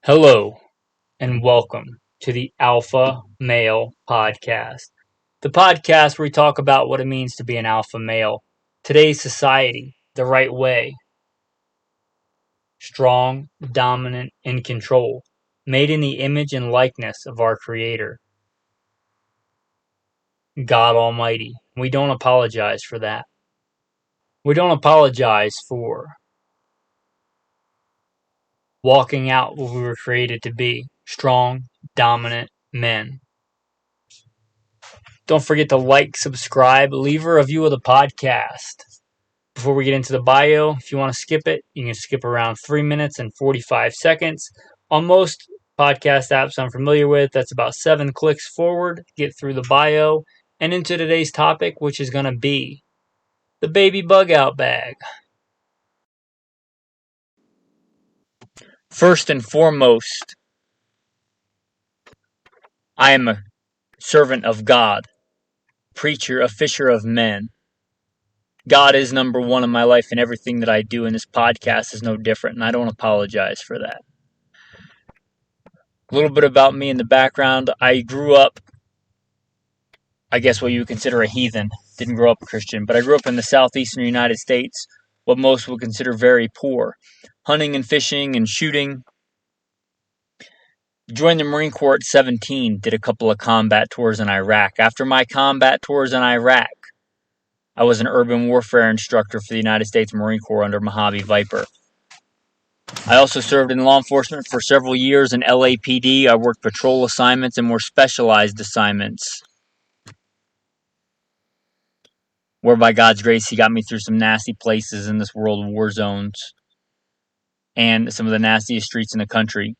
Hello and welcome to the Alpha Male Podcast, the podcast where we talk about what it means to be an alpha male, today's society, the right way, strong, dominant, in control, made in the image and likeness of our Creator, God Almighty. We don't apologize for that. We don't apologize for walking out what we were created to be, strong, dominant men. Don't forget to like, subscribe, leave a review of the podcast. Before we get into the bio, if you want to skip it, you can skip around 3 minutes and 45 seconds. On most podcast apps I'm familiar with, that's about 7 clicks forward, get through the bio, and into today's topic, which is going to be the baby bug out bag. First and foremost, I am a servant of God, preacher, a fisher of men. God is number one in my life, and everything that I do in this podcast is no different, and I don't apologize for that. A little bit about me in the background. I grew up, I guess what you would consider a heathen. Didn't grow up a Christian, but I grew up in the southeastern United States, what most would consider very poor. Hunting and fishing and shooting. Joined the Marine Corps at 17, did a couple of combat tours in Iraq. After my combat tours in Iraq, I was an urban warfare instructor for the United States Marine Corps under Mojave Viper. I also served in law enforcement for several years in LAPD. I worked patrol assignments and more specialized assignments, where by God's grace, He got me through some nasty places in this world of war zones and some of the nastiest streets in the country.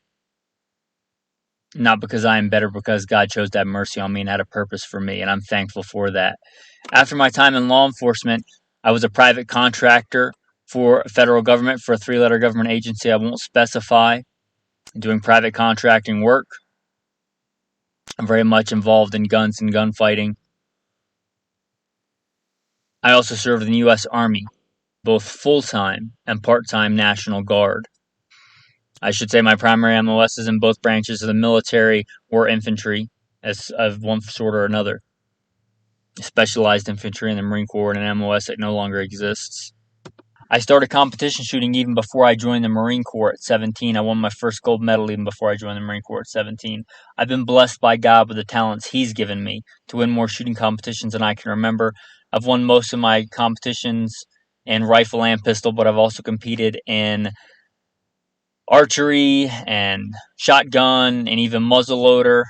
Not because I am better, because God chose to have mercy on me and had a purpose for me, and I'm thankful for that. After my time in law enforcement, I was a private contractor for federal government, for a 3-letter government agency I won't specify, doing private contracting work. I'm very much involved in guns and gunfighting. I also served in the U.S. Army, both full-time and part-time National Guard. I should say my primary MOS is in both branches of the military or infantry, as of one sort or another. Specialized infantry in the Marine Corps and an MOS that no longer exists. I started competition shooting even before I joined the Marine Corps at 17. I won my first gold medal even before I joined the Marine Corps at 17. I've been blessed by God with the talents He's given me to win more shooting competitions than I can remember. I've won most of my competitions in rifle and pistol, but I've also competed in archery and shotgun and even muzzleloader,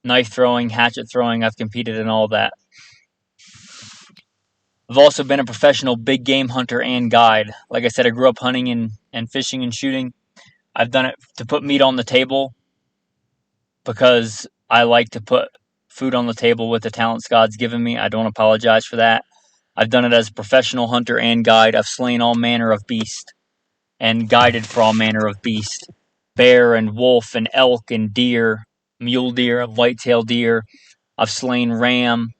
knife throwing, hatchet throwing. I've competed in all that. I've also been a professional big game hunter and guide. Like I said, I grew up hunting and fishing and shooting. I've done it to put meat on the table because I like to put food on the table with the talents God's given me. I don't apologize for that. I've done it as a professional hunter and guide. I've slain all manner of beast and guided for all manner of beast. Bear and wolf and elk and deer, mule deer, whitetail deer. I've slain ram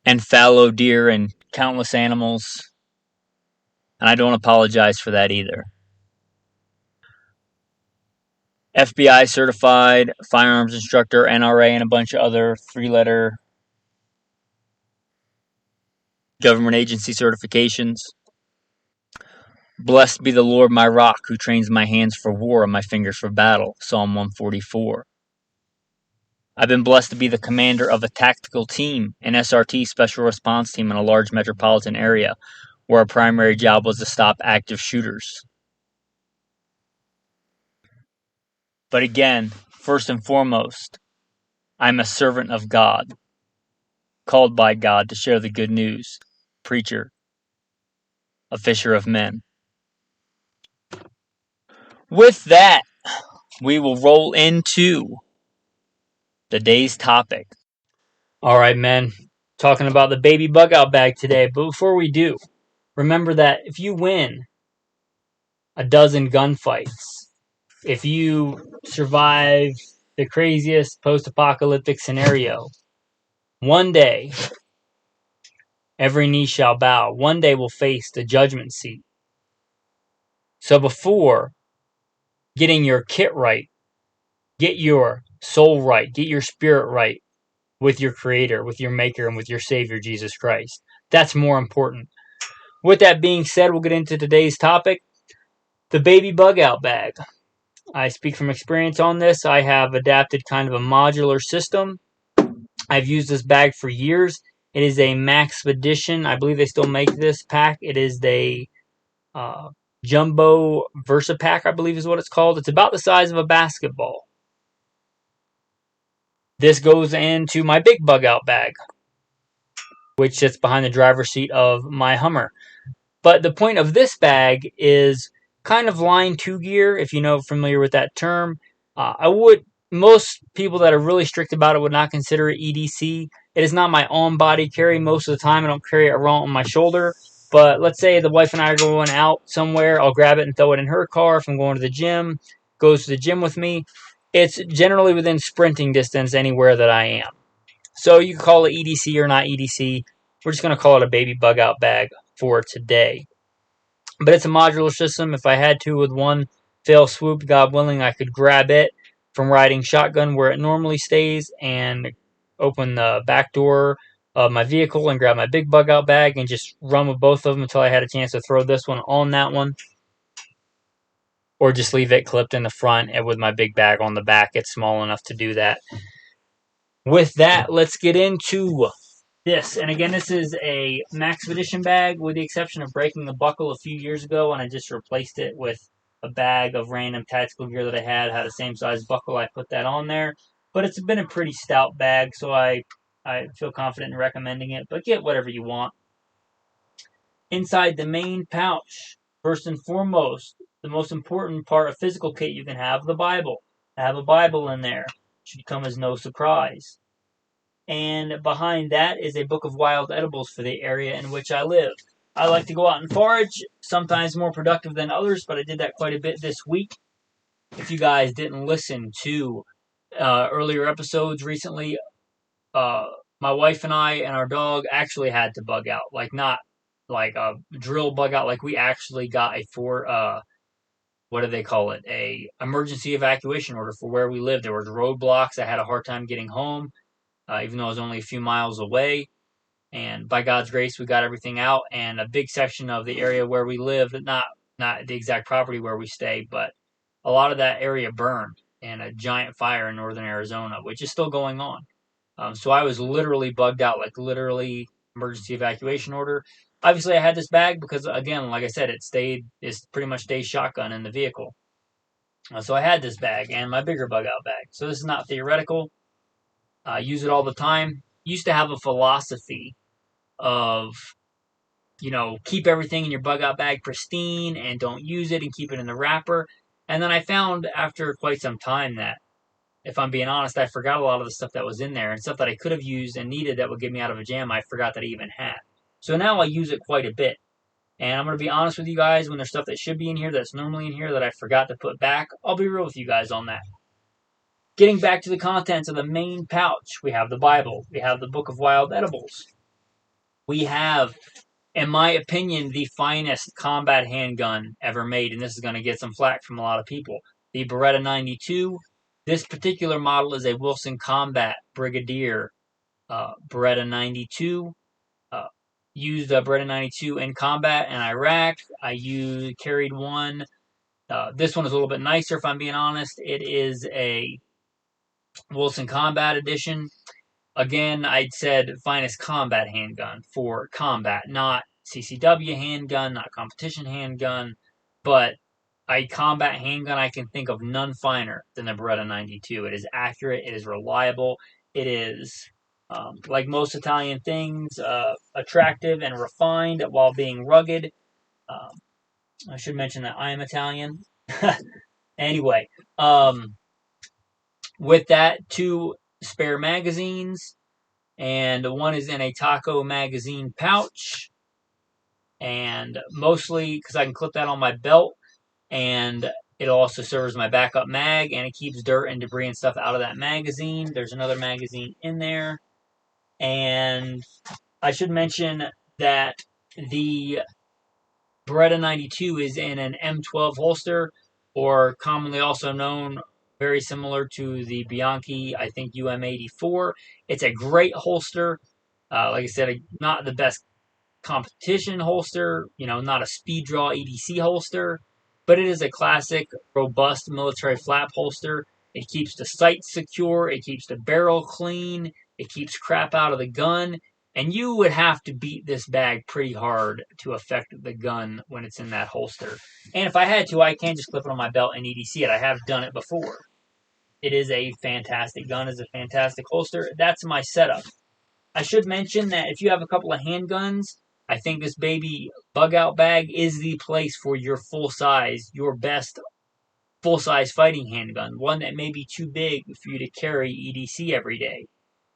and fallow deer and countless animals. And I don't apologize for that either. FBI certified, firearms instructor, NRA, and a bunch of other 3-letter government agency certifications. Blessed be the Lord my rock, who trains my hands for war and my fingers for battle. Psalm 144. I've been blessed to be the commander of a tactical team, an SRT, special response team, in a large metropolitan area, where our primary job was to stop active shooters. But again, first and foremost, I'm a servant of God, called by God to share the good news, preacher, a fisher of men. With that, we will roll into the day's topic. All right, men, talking about the baby bug out bag today. But before we do, remember that if you win a dozen gunfights, if you survive the craziest post-apocalyptic scenario, one day, every knee shall bow. One day we'll face the judgment seat. So before getting your kit right, get your soul right, get your spirit right with your Creator, with your Maker, and with your Savior, Jesus Christ. That's more important. With that being said, we'll get into today's topic, the baby bug out bag. I speak from experience on this. I have adapted kind of a modular system. I've used this bag for years. It is a Maxpedition. I believe they still make this pack. It is the Jumbo Versa Pack, I believe is what it's called. It's about the size of a basketball. This goes into my big bug out bag, which sits behind the driver's seat of my Hummer. But the point of this bag is kind of line two gear, if you know familiar with that term. Most people that are really strict about it would not consider it EDC. It is not my on-body carry most of the time. I don't carry it around on my shoulder. But let's say the wife and I are going out somewhere. I'll grab it and throw it in her car. If I'm going to the gym, goes to the gym with me. It's generally within sprinting distance anywhere that I am. So you can call it EDC or not EDC. We're just going to call it a baby bug out bag for today. But it's a modular system. If I had to with one fell swoop, God willing, I could grab it from riding shotgun where it normally stays and open the back door of my vehicle and grab my big bug out bag and just run with both of them until I had a chance to throw this one on that one. Or just leave it clipped in the front and with my big bag on the back. It's small enough to do that. With that, let's get into this. And again, this is a Maxpedition bag with the exception of breaking the buckle a few years ago, and I just replaced it with a bag of random tactical gear that I had a same size buckle. I put that on there. But it's been a pretty stout bag, so I feel confident in recommending it. But get whatever you want. Inside the main pouch, first and foremost, the most important part of physical kit you can have, the Bible. I have a Bible in there. Should come as no surprise. And behind that is a book of wild edibles for the area in which I live. I like to go out and forage, sometimes more productive than others, but I did that quite a bit this week. If you guys didn't listen to earlier episodes recently, my wife and I and our dog actually had to bug out. Like, not like a drill bug out, like we actually got what do they call it? A emergency evacuation order for where we lived. There was roadblocks. I had a hard time getting home. Even though I was only a few miles away. And by God's grace, we got everything out. And a big section of the area where we live, not the exact property where we stay, but a lot of that area burned in a giant fire in northern Arizona, which is still going on. So I was literally bugged out, like literally emergency evacuation order. Obviously, I had this bag because, again, like I said, it's pretty much stays shotgun in the vehicle. So I had this bag and my bigger bug out bag. So this is not theoretical. I use it all the time. Used to have a philosophy of, keep everything in your bug out bag pristine and don't use it and keep it in the wrapper. And then I found after quite some time that, if I'm being honest, I forgot a lot of the stuff that was in there and stuff that I could have used and needed that would get me out of a jam. I forgot that I even had. So now I use it quite a bit. And I'm going to be honest with you guys, when there's stuff that should be in here that's normally in here that I forgot to put back, I'll be real with you guys on that. Getting back to the contents of the main pouch, we have the Bible. We have the Book of Wild Edibles. We have, in my opinion, the finest combat handgun ever made, and this is going to get some flack from a lot of people. The Beretta 92. This particular model is a Wilson Combat Brigadier Beretta 92. Used a Beretta 92 in combat in Iraq. I carried one. This one is a little bit nicer, if I'm being honest. It is a Wilson Combat Edition. Again, I'd said finest combat handgun for combat, not CCW handgun, not competition handgun, but a combat handgun I can think of none finer than the Beretta 92. It is accurate, it is reliable, it is, like most Italian things, attractive and refined while being rugged. I should mention that I am Italian. Anyway, with that, 2 spare magazines, and one is in a Taco magazine pouch, and mostly because I can clip that on my belt, and it also serves my backup mag, and it keeps dirt and debris and stuff out of that magazine. There's another magazine in there, and I should mention that the Beretta 92 is in an M12 holster, or commonly also known, very similar to the Bianchi, I think UM84. It's a great holster. Like I said, not the best competition holster, not a speed draw EDC holster, but it is a classic, robust military flap holster. It keeps the sights secure, it keeps the barrel clean, it keeps crap out of the gun, and you would have to beat this bag pretty hard to affect the gun when it's in that holster. And if I had to, I can just clip it on my belt and EDC it. I have done it before. It is a fantastic gun, it's a fantastic holster. That's my setup. I should mention that if you have a couple of handguns, I think this baby bug out bag is the place for your your best full size fighting handgun. One that may be too big for you to carry EDC every day.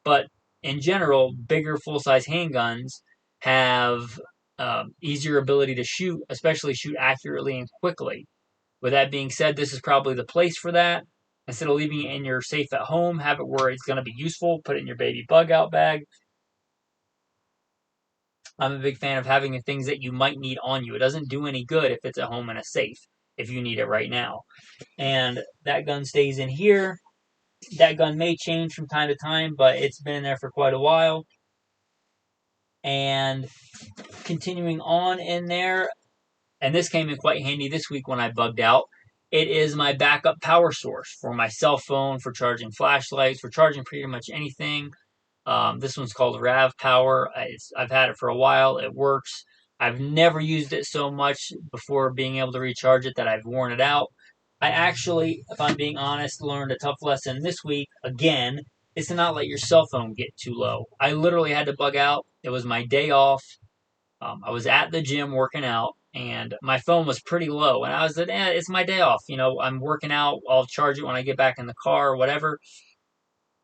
But in general, bigger full size handguns have easier ability to shoot, especially shoot accurately and quickly. With that being said, this is probably the place for that. Instead of leaving it in your safe at home, have it where it's going to be useful. Put it in your baby bug out bag. I'm a big fan of having the things that you might need on you. It doesn't do any good if it's at home in a safe, if you need it right now. And that gun stays in here. That gun may change from time to time, but it's been in there for quite a while. And continuing on in there, and this came in quite handy this week when I bugged out, it is my backup power source for my cell phone, for charging flashlights, for charging pretty much anything. This one's called Rav Power. I've had it for a while. It works. I've never used it so much before being able to recharge it that I've worn it out. I actually, if I'm being honest, learned a tough lesson this week, again, is to not let your cell phone get too low. I literally had to bug out. It was my day off. I was at the gym working out, and my phone was pretty low. And I was like, it's my day off. I'm working out. I'll charge it when I get back in the car or whatever.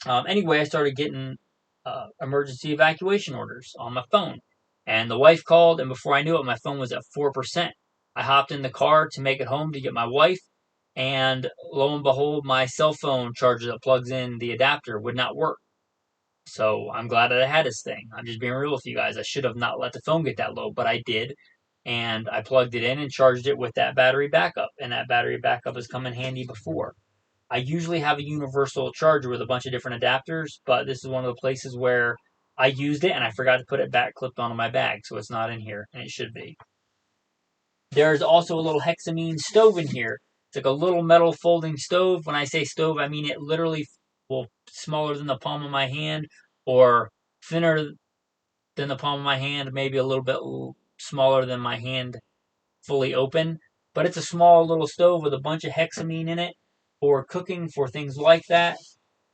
Anyway, I started getting emergency evacuation orders on my phone. And the wife called, and before I knew it, my phone was at 4%. I hopped in the car to make it home to get my wife, and lo and behold, my cell phone charger that plugs in the adapter would not work. So I'm glad that I had this thing. I'm just being real with you guys. I should have not let the phone get that low, but I did. And I plugged it in and charged it with that battery backup. And that battery backup has come in handy before. I usually have a universal charger with a bunch of different adapters, but this is one of the places where I used it and I forgot to put it back clipped onto my bag, so it's not in here, and it should be. There's also a little hexamine stove in here. It's like a little metal folding stove. When I say stove, I mean it literally smaller than the palm of my hand, or thinner than the palm of my hand, maybe a little bit smaller than my hand fully open. But it's a small little stove with a bunch of hexamine in it for cooking, for things like that.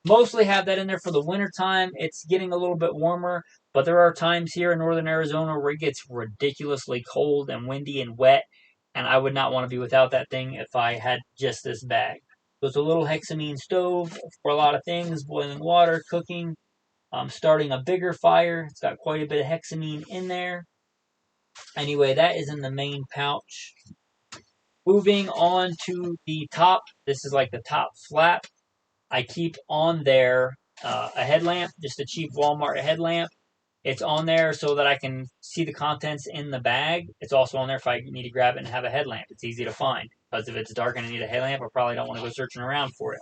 Mostly have that in there for the winter time. It's getting a little bit warmer, but there are times here in northern Arizona where it gets ridiculously cold and windy and wet, and I would not want to be without that thing if I had just this bag. So it's a little hexamine stove for a lot of things, boiling water, cooking, starting a bigger fire. It's got quite a bit of hexamine in there. Anyway, that is in the main pouch. Moving on to the top, this is like the top flap. I keep on there a headlamp, just a cheap Walmart headlamp. It's on there so that I can see the contents in the bag. It's also on there if I need to grab it and have a headlamp. It's easy to find, because if it's dark and I need a headlamp, I probably don't want to go searching around for it.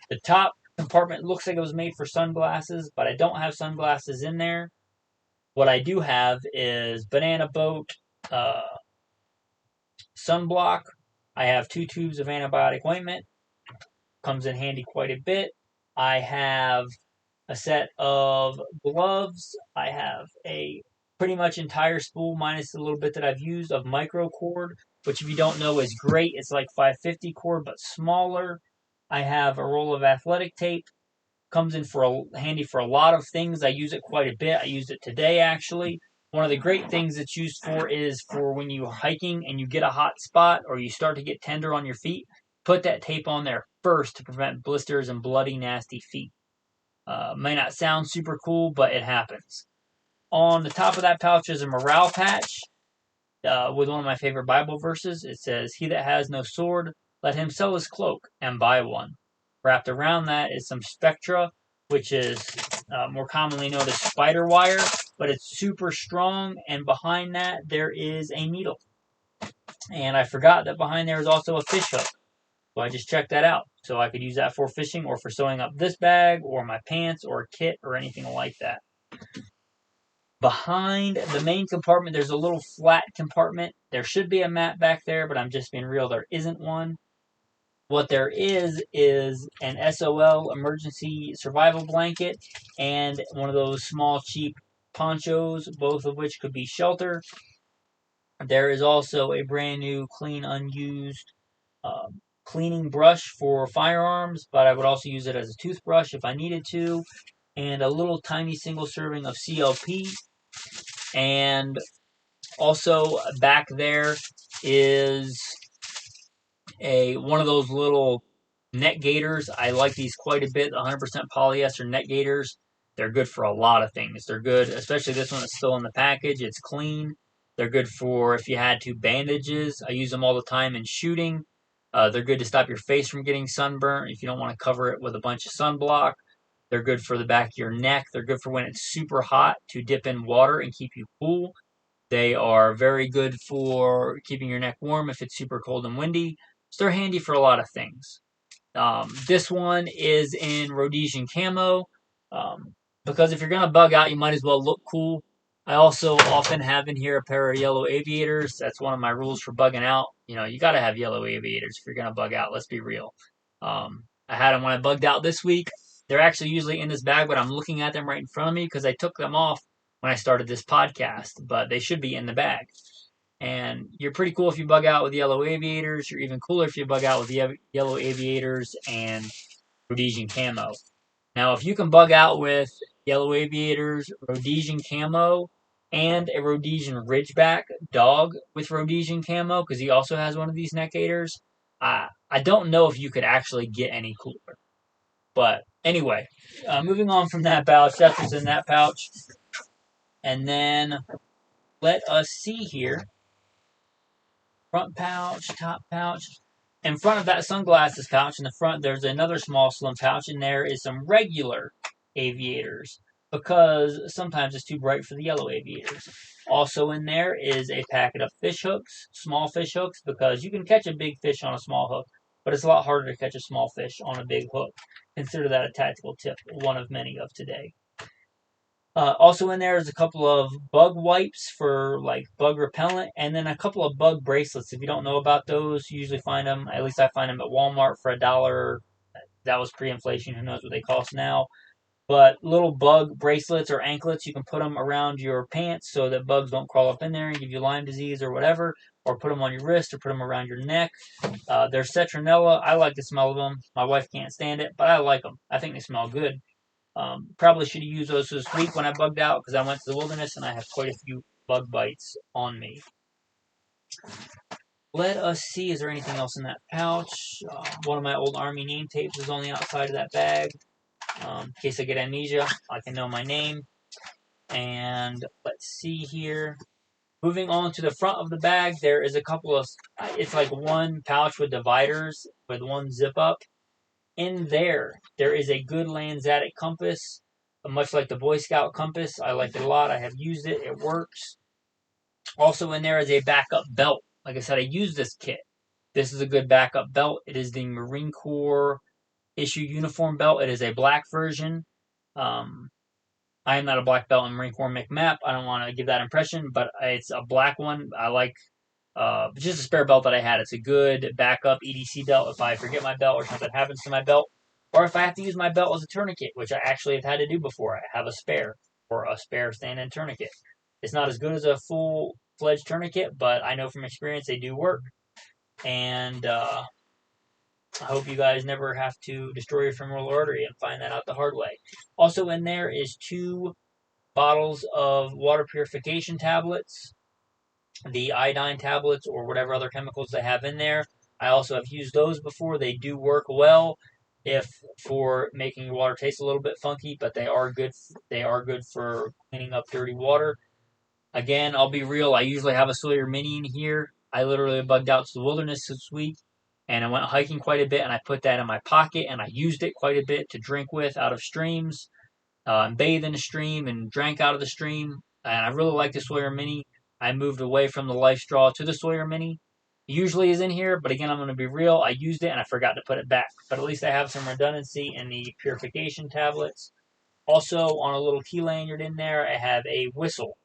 The top compartment looks like it was made for sunglasses, but I don't have sunglasses in there. What I do have is Banana Boat sunblock. I have 2 tubes of antibiotic ointment. Comes in handy quite a bit. I have a set of gloves. I have a pretty much entire spool, minus a little bit that I've used, of micro cord, which if you don't know is great. It's like 550 cord, but smaller. I have a roll of athletic tape. Comes in handy for a lot of things. I use it quite a bit. I used it today, actually. One of the great things it's used for is for when you're hiking and you get a hot spot or you start to get tender on your feet. Put that tape on there first to prevent blisters and bloody, nasty feet. May not sound super cool, but it happens. On the top of that pouch is a morale patch with one of my favorite Bible verses. It says, "He that has no sword, let him sell his cloak and buy one." Wrapped around that is some Spectra, which is more commonly known as spider wire, but it's super strong, and behind that there is a needle. And I forgot that behind there is also a fish hook. So I just checked that out. So I could use that for fishing or for sewing up this bag or my pants or a kit or anything like that. Behind the main compartment, there's a little flat compartment. There should be a mat back there, but I'm just being real, there isn't one. What there is an SOL emergency survival blanket and one of those small cheap ponchos, both of which could be shelter. There is also a brand new clean unused cleaning brush for firearms, but I would also use it as a toothbrush if I needed to, and a little tiny single serving of CLP. And also back there is one of those little net gaiters. I like these quite a bit. 100% polyester net gaiters. They're good for a lot of things. They're good, especially this one that's still in the package. It's clean. They're good for if you had to bandages. I use them all the time in shooting. They're good to stop your face from getting sunburnt if you don't want to cover it with a bunch of sunblock. They're good for the back of your neck. They're good for when it's super hot to dip in water and keep you cool. They are very good for keeping your neck warm if it's super cold and windy. So they're handy for a lot of things. This one is in Rhodesian camo because if you're going to bug out, you might as well look cool. I also often have in here a pair of yellow aviators. That's one of my rules for bugging out. You got to have yellow aviators if you're going to bug out. Let's be real. I had them when I bugged out this week. They're actually usually in this bag, but I'm looking at them right in front of me because I took them off when I started this podcast, but they should be in the bag. And you're pretty cool if you bug out with yellow aviators. You're even cooler if you bug out with yellow aviators and Rhodesian camo. Now, if you can bug out with yellow aviators, Rhodesian camo, and a Rhodesian Ridgeback dog with Rhodesian camo, because he also has one of these neck gaiters, I don't know if you could actually get any cooler. But anyway, moving on from that pouch, that's what's in that pouch. And then let us see here. Front pouch, top pouch. In front of that sunglasses pouch in the front, there's another small slim pouch, and there is some regular aviators because sometimes it's too bright for the yellow aviators. Also in there is a packet of fish hooks, small fish hooks, because you can catch a big fish on a small hook, but it's a lot harder to catch a small fish on a big hook. Consider that a tactical tip, one of many of today. Also in there is a couple of bug wipes for like bug repellent, and then a couple of bug bracelets. If you don't know about those, you usually find them, at least I find them at Walmart for $1. That was pre-inflation. Who knows what they cost now? But little bug bracelets or anklets, you can put them around your pants so that bugs don't crawl up in there and give you Lyme disease or whatever, or put them on your wrist or put them around your neck. They're citronella. I like the smell of them. My wife can't stand it, but I like them. I think they smell good. Probably should have used those this week when I bugged out because I went to the wilderness and I have quite a few bug bites on me. Let us see, is there anything else in that pouch? One of my old Army name tapes is on the outside of that bag. In case I get amnesia, I can know my name. And let's see here. Moving on to the front of the bag, there is a couple of, it's like one pouch with dividers with one zip up. In there is a good Landsat compass, much like the Boy Scout compass. I like it a lot. I have used it. It works. Also in there is a backup belt. Like I said, I use this kit. This is a good backup belt. It is the Marine Corps issue uniform belt. It is a black version. I am not a black belt in Marine Corps McMap. I don't want to give that impression, but it's a black one. I like just a spare belt that I had. It's a good backup EDC belt if I forget my belt or something happens to my belt. Or if I have to use my belt as a tourniquet, which I actually have had to do before. I have a spare or a spare stand-in tourniquet. It's not as good as a full-fledged tourniquet, but I know from experience they do work. And I hope you guys never have to destroy your femoral artery and find that out the hard way. Also in there is 2 bottles of water purification tablets, the iodine tablets or whatever other chemicals they have in there. I also have used those before. They do work well if for making your water taste a little bit funky, but they are good. They are good for cleaning up dirty water. Again, I'll be real. I usually have a Sawyer Mini in here. I literally bugged out to the wilderness this week, and I went hiking quite a bit, and I put that in my pocket, and I used it quite a bit to drink with out of streams, and bathe in the stream, and drank out of the stream. And I really like the Sawyer Mini. I moved away from the Life Straw to the Sawyer Mini. usually is in here, but again, I'm going to be real. I used it and I forgot to put it back. But at least I have some redundancy in the purification tablets. Also, on a little key lanyard in there, I have a whistle.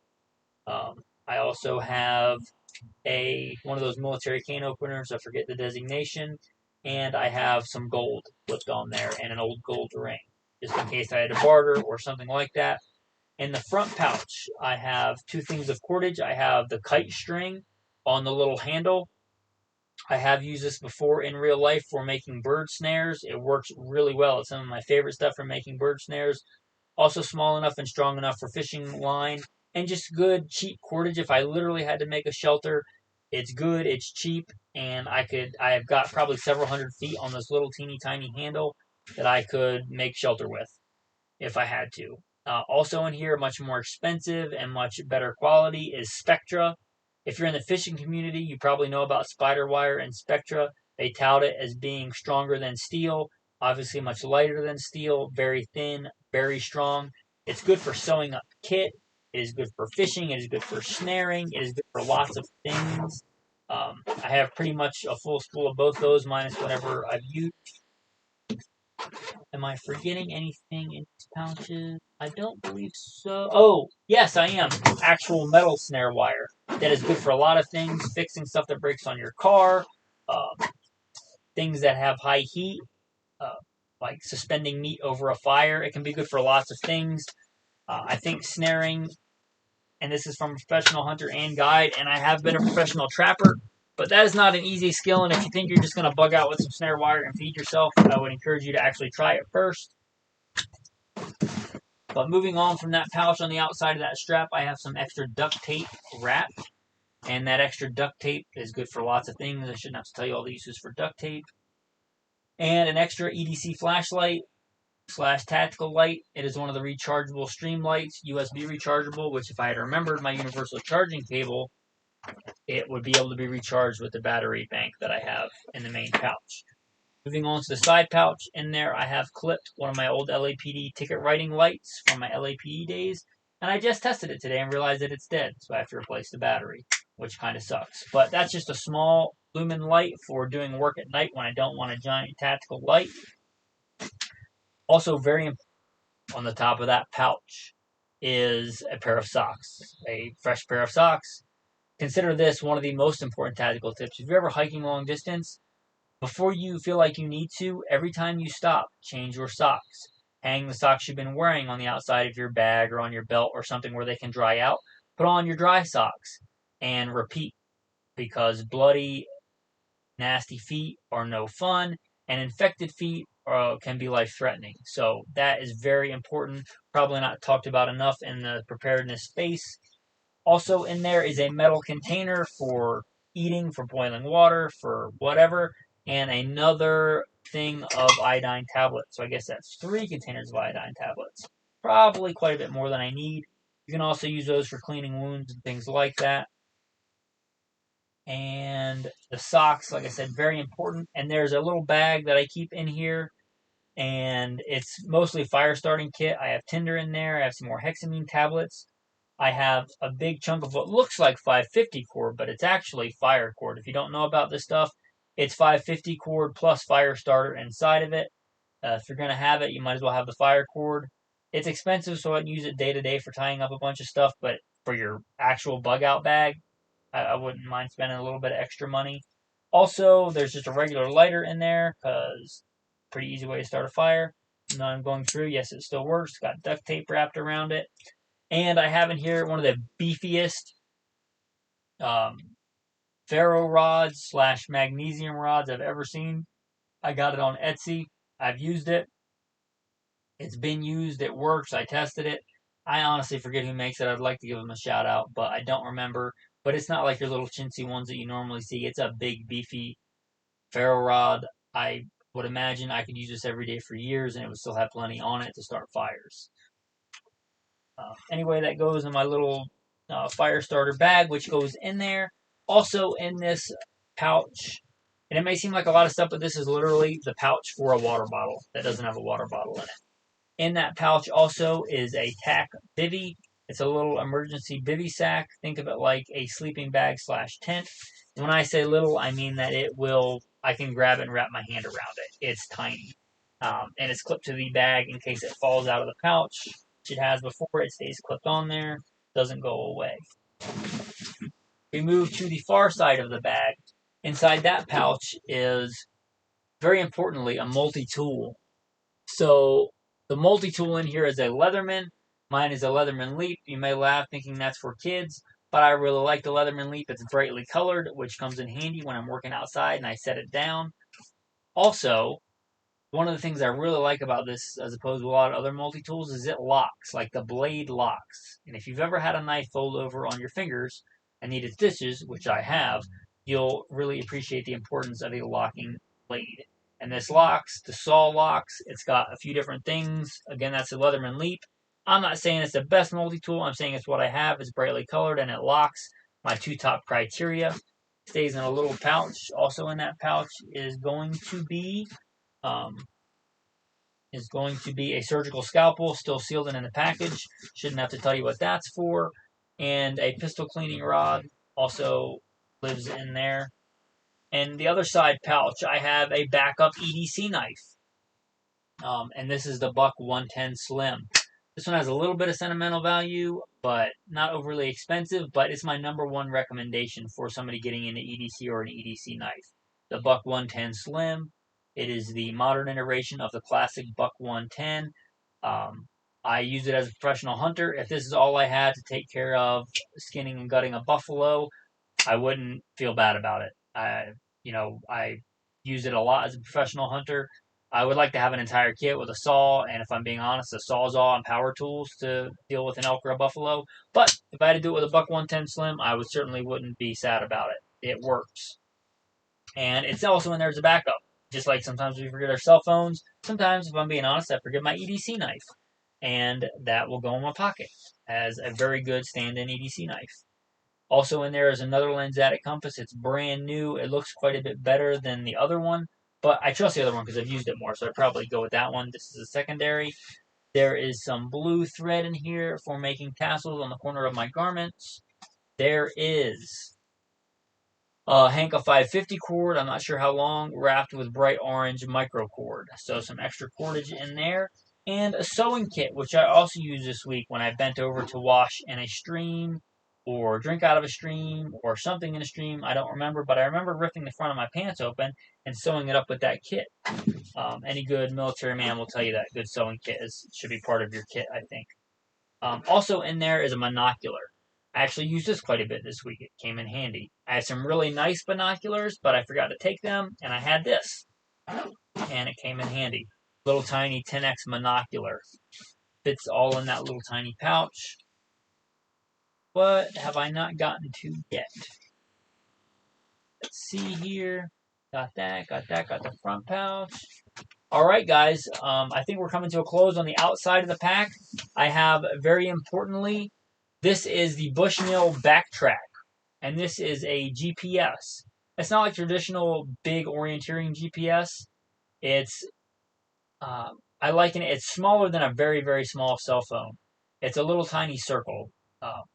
I also have one of those military cane openers. I forget the designation, and I have some gold flipped on there and an old gold ring, just in case I had to barter or something like that. In the front pouch, I have two things of cordage. I have the kite string on the little handle. I have used this before in real life for making bird snares. It works really well. It's some of my favorite stuff for making bird snares. Also small enough and strong enough for fishing line, and just good cheap cordage. If I literally had to make a shelter, it's good, it's cheap, and I have got probably several hundred feet on this little teeny tiny handle that I could make shelter with if I had to. Also in here, much more expensive and much better quality is Spectra. If you're in the fishing community, you probably know about spider wire and Spectra. They tout it as being stronger than steel, obviously much lighter than steel, very thin, very strong. It's good for sewing up kit. It is good for fishing. It is good for snaring. It is good for lots of things. I have pretty much a full spool of both those, minus whatever I've used. Am I forgetting anything in these pouches? I don't believe so. Oh, yes, I am. Actual metal snare wire. That is good for a lot of things. Fixing stuff that breaks on your car. Things that have high heat. Uh, like suspending meat over a fire. It can be good for lots of things. I think snaring, and this is from a professional hunter and guide, and I have been a professional trapper. But that is not an easy skill, and if you think you're just going to bug out with some snare wire and feed yourself, I would encourage you to actually try it first. But moving on from that pouch, on the outside of that strap, I have some extra duct tape wrap. And that extra duct tape is good for lots of things. I shouldn't have to tell you all the uses for duct tape. And an extra EDC flashlight / tactical light. It is one of the rechargeable stream lights, USB rechargeable, which if I had remembered my universal charging cable, it would be able to be recharged with the battery bank that I have in the main pouch. Moving on to the side pouch, in there I have clipped one of my old LAPD ticket writing lights from my LAPD days, and I just tested it today and realized that it's dead, so I have to replace the battery, which kind of sucks. But that's just a small lumen light for doing work at night when I don't want a giant tactical light. Also very important on the top of that pouch is a pair of socks, a fresh pair of socks. Consider this one of the most important tactical tips. If you're ever hiking long distance, before you feel like you need to, every time you stop, change your socks. Hang the socks you've been wearing on the outside of your bag or on your belt or something where they can dry out. Put on your dry socks and repeat, because bloody, nasty feet are no fun, and infected feet can be life-threatening. So that is very important. Probably not talked about enough in the preparedness space. Also in there is a metal container for eating, for boiling water, for whatever, and another thing of iodine tablets. So I guess that's 3 containers of iodine tablets. Probably quite a bit more than I need. You can also use those for cleaning wounds and things like that. And the socks, like I said, very important. And there's a little bag that I keep in here, and it's mostly fire starting kit. I have tinder in there. I have some more hexamine tablets. I have a big chunk of what looks like 550 cord, but it's actually fire cord. If you don't know about this stuff, it's 550 cord plus fire starter inside of it. If you're going to have it, you might as well have the fire cord. It's expensive, so I'd use it day to day for tying up a bunch of stuff, but for your actual bug out bag, I wouldn't mind spending a little bit of extra money. Also, there's just a regular lighter in there, because pretty easy way to start a fire. Now I'm going through. Yes, it still works. Got duct tape wrapped around it. And I have in here one of the beefiest ferro rods / magnesium rods I've ever seen. I got it on Etsy. I've used it. It's been used. It works. I tested it. I honestly forget who makes it. I'd like to give them a shout out, but I don't remember. But it's not like your little chintzy ones that you normally see. It's a big, beefy ferro rod. I would imagine I could use this every day for years, and it would still have plenty on it to start fires. Anyway, that goes in my little fire starter bag, which goes in there. Also in this pouch, and it may seem like a lot of stuff, but this is literally the pouch for a water bottle that doesn't have a water bottle in it. In that pouch also is a tack bivy. It's a little emergency bivy sack. Think of it like a sleeping bag / tent. When I say little, I mean that I can grab it and wrap my hand around it. It's tiny. And it's clipped to the bag in case it falls out of the pouch, which it has before. It stays clipped on there, doesn't go away. We move to the far side of the bag. Inside that pouch is, very importantly, a multi-tool. So the multi-tool in here is a Leatherman. Mine is a Leatherman Leap. You may laugh thinking that's for kids, but I really like the Leatherman Leap. It's brightly colored, which comes in handy when I'm working outside and I set it down. Also, one of the things I really like about this, as opposed to a lot of other multi-tools, is it locks, like the blade locks. And if you've ever had a knife fold over on your fingers and needed stitches, which I have, you'll really appreciate the importance of a locking blade. And this locks, the saw locks, it's got a few different things. Again, that's the Leatherman Leap. I'm not saying it's the best multi-tool. I'm saying it's what I have. It's brightly colored and it locks. My two top criteria. Stays in a little pouch. Also in that pouch is going to be a surgical scalpel, still sealed and in the package. Shouldn't have to tell you what that's for. And a pistol cleaning rod also lives in there. And the other side pouch, I have a backup EDC knife. And this is the Buck 110 Slim. This one has a little bit of sentimental value, but not overly expensive. But it's my number one recommendation for somebody getting into EDC or an EDC knife. The Buck 110 Slim. It is the modern iteration of the classic Buck 110. I use it as a professional hunter. If this is all I had to take care of skinning and gutting a buffalo, I wouldn't feel bad about it. I use it a lot as a professional hunter. I would like to have an entire kit with a saw, and if I'm being honest, a sawzall and power tools to deal with an elk or a buffalo. But if I had to do it with a Buck 110 Slim, I certainly wouldn't be sad about it. It works. And it's also in there as a backup. Just like sometimes we forget our cell phones, sometimes, if I'm being honest, I forget my EDC knife. And that will go in my pocket as a very good stand-in EDC knife. Also in there is another lensatic compass. It's brand new. It looks quite a bit better than the other one, but I trust the other one because I've used it more, so I'd probably go with that one. This is a secondary. There is some blue thread in here for making tassels on the corner of my garments. There is a Hanka 550 cord, I'm not sure how long, wrapped with bright orange micro cord. So some extra cordage in there. And a sewing kit, which I also used this week when I bent over to wash in a stream or drink out of a stream or something in a stream. I don't remember, but I remember ripping the front of my pants open and sewing it up with that kit. Any good military man will tell you that good sewing kit should be part of your kit, I think. Also in there is a monocular. I actually used this quite a bit this week. It came in handy. I had some really nice binoculars, but I forgot to take them, and I had this. And it came in handy. Little tiny 10x monocular. Fits all in that little tiny pouch. What have I not gotten to yet? Let's see here. Got that, got the front pouch. Alright guys, I think we're coming to a close on the outside of the pack. I have, very importantly, this is the Bushnell Backtrack, and this is a GPS. It's not like traditional big orienteering GPS. It's, I liken it, it's smaller than a very, very small cell phone. It's a little tiny circle,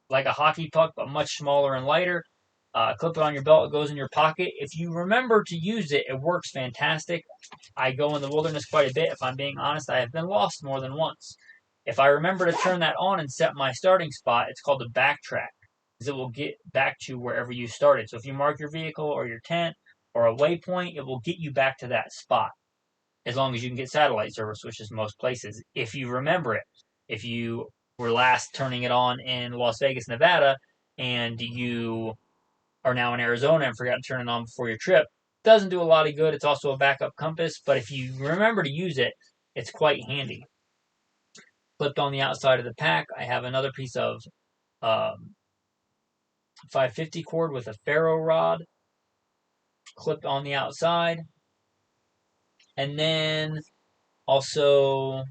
like a hockey puck, but much smaller and lighter. Clip it on your belt, it goes in your pocket. If you remember to use it, it works fantastic. I go in the wilderness quite a bit. If I'm being honest, I have been lost more than once. If I remember to turn that on and set my starting spot, it's called the backtrack, because it will get back to wherever you started. So if you mark your vehicle or your tent or a waypoint, it will get you back to that spot, as long as you can get satellite service, which is most places, if you remember it. If you were last turning it on in Las Vegas, Nevada, and you are now in Arizona and forgot to turn it on before your trip, doesn't do a lot of good. It's also a backup compass, but if you remember to use it, it's quite handy. Clipped on the outside of the pack, I have another piece of 550 cord with a ferro rod clipped on the outside. And then also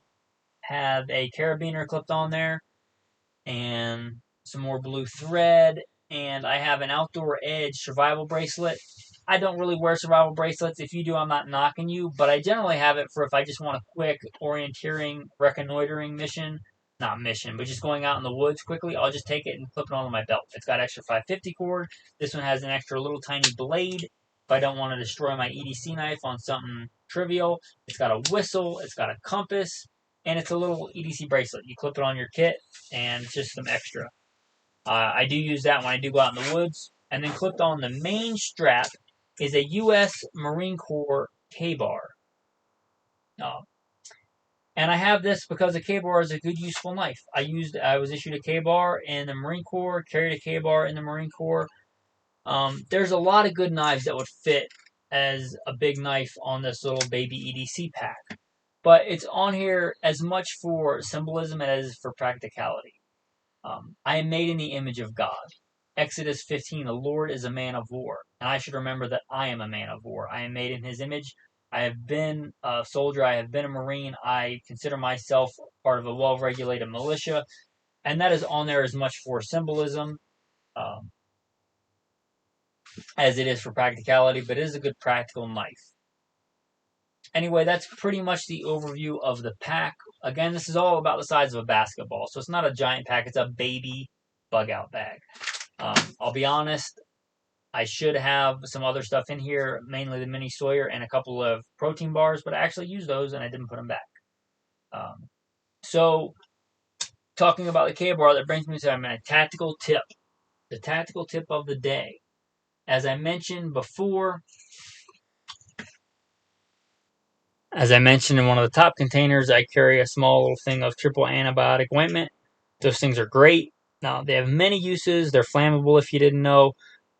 have a carabiner clipped on there and some more blue thread. And I have an Outdoor Edge survival bracelet. I don't really wear survival bracelets. If you do, I'm not knocking you, but I generally have it for if I just want a quick orienteering, reconnoitering mission. not mission, but just going out in the woods quickly, I'll just take it and clip it onto my belt. It's got extra 550 cord. This one has an extra little tiny blade. If I don't want to destroy my EDC knife on something trivial, it's got a whistle, it's got a compass, and it's a little EDC bracelet. You clip it on your kit, and it's just some extra. I do use that when I do go out in the woods. And then clipped on the main strap is a U.S. Marine Corps K-bar. And I have this because a K-bar is a good, useful knife. I was issued a K-bar in the Marine Corps, carried a K-bar in the Marine Corps. There's a lot of good knives that would fit as a big knife on this little baby EDC pack. But it's on here as much for symbolism as for practicality. I am made in the image of God. Exodus 15, the Lord is a man of war. And I should remember that I am a man of war. I am made in his image. I have been a soldier. I have been a Marine. I consider myself part of a well-regulated militia. And that is on there as much for symbolism as it is for practicality, but it is a good practical knife. Anyway, that's pretty much the overview of the pack. Again, this is all about the size of a basketball, so it's not a giant pack. It's a baby bug-out bag. I'll be honest, I should have some other stuff in here, mainly the Mini Sawyer and a couple of protein bars, but I actually used those and I didn't put them back. So, talking about the K-bar, that brings me to a tactical tip. The tactical tip of the day. As I mentioned before, in one of the top containers, I carry a small little thing of triple antibiotic ointment. Those things are great. Now, they have many uses. They're flammable if you didn't know.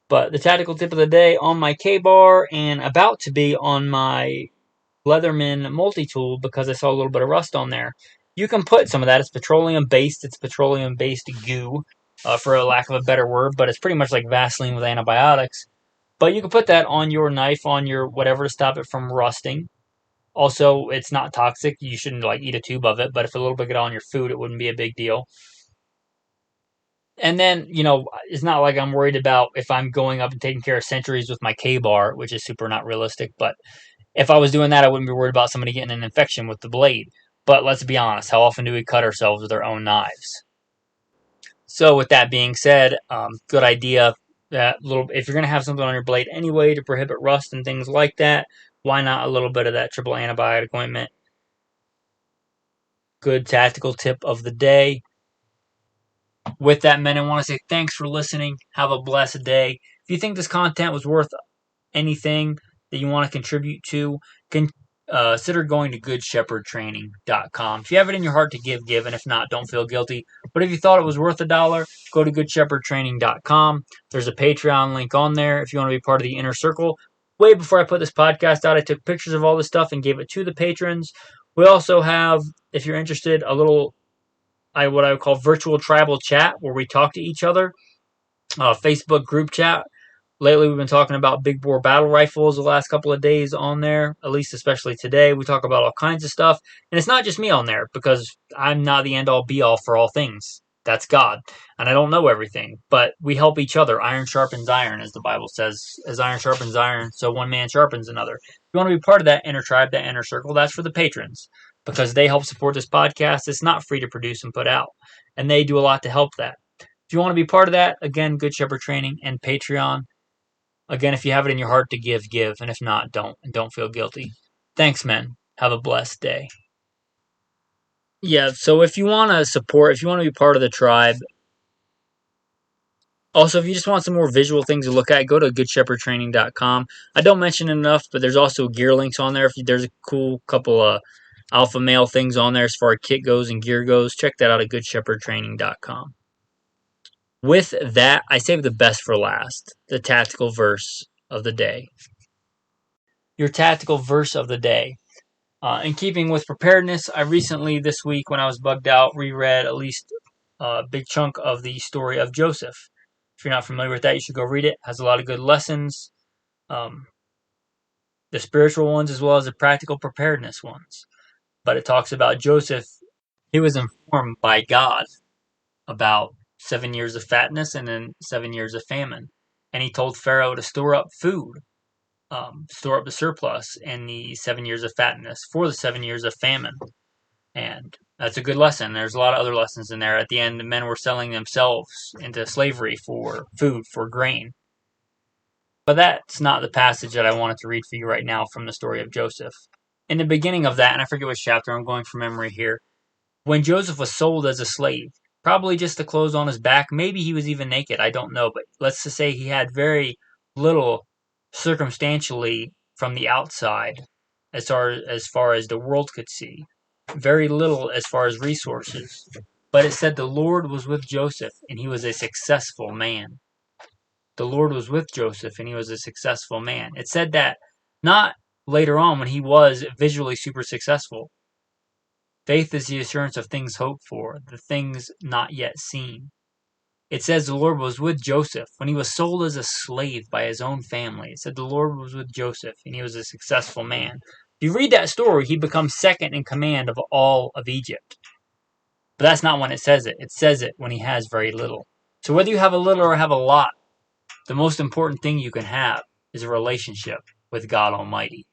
But the tactical tip of the day on my K-bar and about to be on my Leatherman multi-tool because I saw a little bit of rust on there. You can put some of that. It's petroleum-based. It's petroleum-based goo, for a lack of a better word. But it's pretty much like Vaseline with antibiotics. But you can put that on your knife, on your whatever to stop it from rusting. Also, it's not toxic. You shouldn't eat a tube of it. But if a little bit got on your food, it wouldn't be a big deal. And then, it's not like I'm worried about if I'm going up and taking care of centuries with my K-bar, which is super not realistic. But if I was doing that, I wouldn't be worried about somebody getting an infection with the blade. But let's be honest, how often do we cut ourselves with our own knives? So with that being said, good idea. If you're going to have something on your blade anyway to prohibit rust and things like that, why not a little bit of that triple antibiotic ointment? Good tactical tip of the day. With that, men, I want to say thanks for listening. Have a blessed day. If you think this content was worth anything that you want to contribute to, consider going to goodshepherdtraining.com. If you have it in your heart to give, and if not, don't feel guilty. But if you thought it was worth $1, go to goodshepherdtraining.com. There's a Patreon link on there if you want to be part of the inner circle. Way before I put this podcast out, I took pictures of all this stuff and gave it to the patrons. We also have, if you're interested, a little what I would call virtual tribal chat where we talk to each other. Facebook group chat. Lately, we've been talking about big bore battle rifles the last couple of days on there, at least especially today. We talk about all kinds of stuff. And it's not just me on there because I'm not the end all be all for all things. That's God. And I don't know everything. But we help each other. Iron sharpens iron, as the Bible says. As iron sharpens iron, so one man sharpens another. If you want to be part of that inner tribe, that inner circle, that's for the patrons. Because they help support this podcast. It's not free to produce and put out. And they do a lot to help that. If you want to be part of that, again, Good Shepherd Training and Patreon. Again, if you have it in your heart to give. And if not, don't. And don't feel guilty. Thanks, men. Have a blessed day. Yeah, so if you want to support, if you want to be part of the tribe, also, if you just want some more visual things to look at, go to goodshepherdtraining.com. I don't mention it enough, but there's also gear links on there. There's a cool couple of alpha male things on there as far as kit goes and gear goes. Check that out at goodshepherdtraining.com. With that, I saved the best for last, the tactical verse of the day. Your tactical verse of the day. In keeping with preparedness, I recently, this week, when I was bugged out, reread at least a big chunk of the story of Joseph. If you're not familiar with that, you should go read it. It has a lot of good lessons, the spiritual ones as well as the practical preparedness ones. But it talks about Joseph. He was informed by God about 7 years of fatness and then 7 years of famine. And he told Pharaoh to store up food, store up the surplus in the 7 years of fatness for the 7 years of famine. And That's a good lesson. There's a lot of other lessons in there. At the end, the men were selling themselves into slavery for food, for grain. But that's not the passage that I wanted to read for you right now from the story of Joseph. In the beginning of that, and I forget which chapter, I'm going from memory here, when Joseph was sold as a slave, probably just the clothes on his back, maybe he was even naked, I don't know, but let's just say he had very little circumstantially from the outside as far as the world could see. Very little as far as resources. But it said the Lord was with Joseph and he was a successful man. The Lord was with Joseph and he was a successful man. It said that not later on when he was visually super successful. Faith is the assurance of things hoped for, the things not yet seen. It says the Lord was with Joseph when he was sold as a slave by his own family. It said the Lord was with Joseph and he was a successful man. If you read that story, he becomes second in command of all of Egypt. But that's not when it says it. It says it when he has very little. So whether you have a little or have a lot, the most important thing you can have is a relationship with God Almighty.